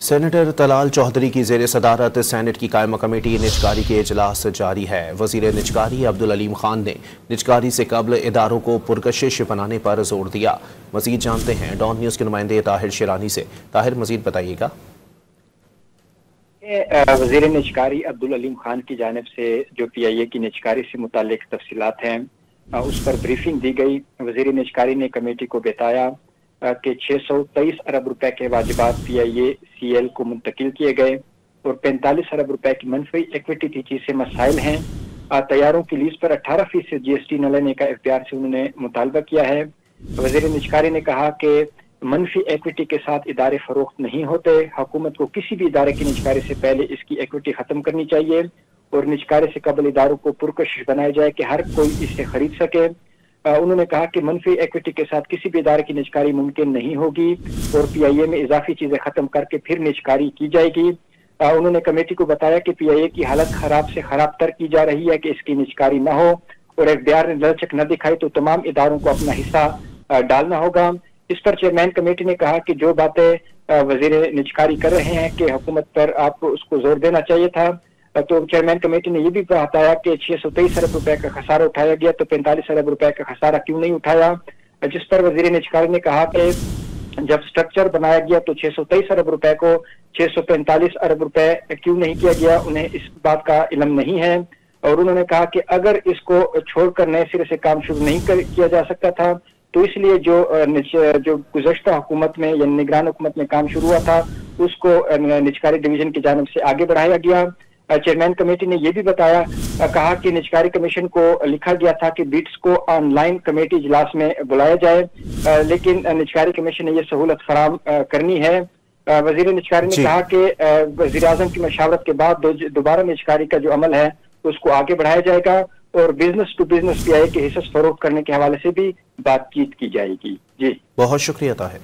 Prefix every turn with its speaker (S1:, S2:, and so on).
S1: Senator Talal Chaudhary की ज़ेर सदारत सेनेट की कायमा कमेटी निजकारी के इजलास जारी है। वज़ीर निजकारी अब्दुल अलीम खान ने निजकारी से कबल इदारों को पुरकशिश बनाने पर जोर दिया। मज़ीद जानते हैं डॉन न्यूज़ के नुमाइंदे ताहिर शेरानी से। ताहिर, मज़ीद बताइएगा।
S2: वज़ीर निजकारी अब्दुल अलीम खान की जानिब से जो PIA की निजकारी से मुताल्लिक तफसीलात हैं उस पर ब्रीफिंग दी गई। वज़ीर निजकारी ने कमेटी को बताया कि 623 अरब रुपए के वाजिबात PIA-CL को मुंतकिल किए गए और 45 अरब रुपए की मनफी इक्विटी की चीज से मसाइल हैं। तैयारों की लीज पर 18% GST न लेने का इख्तियार से उन्होंने मुतालबा किया है। वज़ीर निजकारी ने कहा कि मनफी इक्विटी के साथ इदारे फरोख्त नहीं होते। हुकूमत को किसी भी इदारे की निजकारी से पहले इसकी इक्विटी खत्म करनी चाहिए और निजकारी से कबल इदारों को पुरकशिश बनाया जाए कि हर कोई इसे खरीद सके। उन्होंने कहा कि मनफी इक्विटी के साथ किसी भी इदारे की निजकारी मुमकिन नहीं होगी और PIA में इजाफी चीजें खत्म करके फिर निजकारी की जाएगी। उन्होंने कमेटी को बताया कि PIA की हालत खराब से खराब तर की जा रही है कि इसकी निजकारी न हो और इख्तियार ने लचक न दिखाई तो तमाम इदारों को अपना हिस्सा डालना होगा। इस पर चेयरमैन कमेटी ने कहा कि जो बातें वजीर निजकारी कर रहे हैं कि हुकूमत पर आपको उसको जोर देना चाहिए था। तो चेयरमैन कमेटी ने यह भी बताया कि 623 अरब रुपए का खसारा उठाया गया तो 45 अरब रुपए का खसारा क्यों नहीं उठाया, जिस पर वजीर निजकारी ने कहा कि जब स्ट्रक्चर बनाया गया तो 623 अरब रुपए को 645 अरब रुपए क्यों नहीं किया गया, उन्हें इस बात का इल्म नहीं है। और उन्होंने कहा कि अगर इसको छोड़कर नए सिरे से काम शुरू नहीं किया जा सकता था तो इसलिए जो गुज़श्ता हुकूमत में या निगरान हुकूमत में काम शुरू हुआ था उसको निजकारी डिवीजन की जानिब से आगे बढ़ाया गया। चेयरमैन कमेटी ने यह भी बताया कहा कि निजकारी कमीशन को लिखा गया था कि बिट्स को ऑनलाइन कमेटी इजलास में बुलाया जाए, लेकिन निजकारी कमीशन ने यह सहूलत फराम करनी है। वजीर निजकारी ने कहा कि वजीर आजम की मशावरत के बाद दोबारा निजकारी का जो अमल है उसको आगे बढ़ाया जाएगा और बिजनेस टू बिजनेस PIA के हिस्से फरोख्त करने के हवाले से भी बातचीत की जाएगी। जी,
S1: बहुत शुक्रिया ताहिर।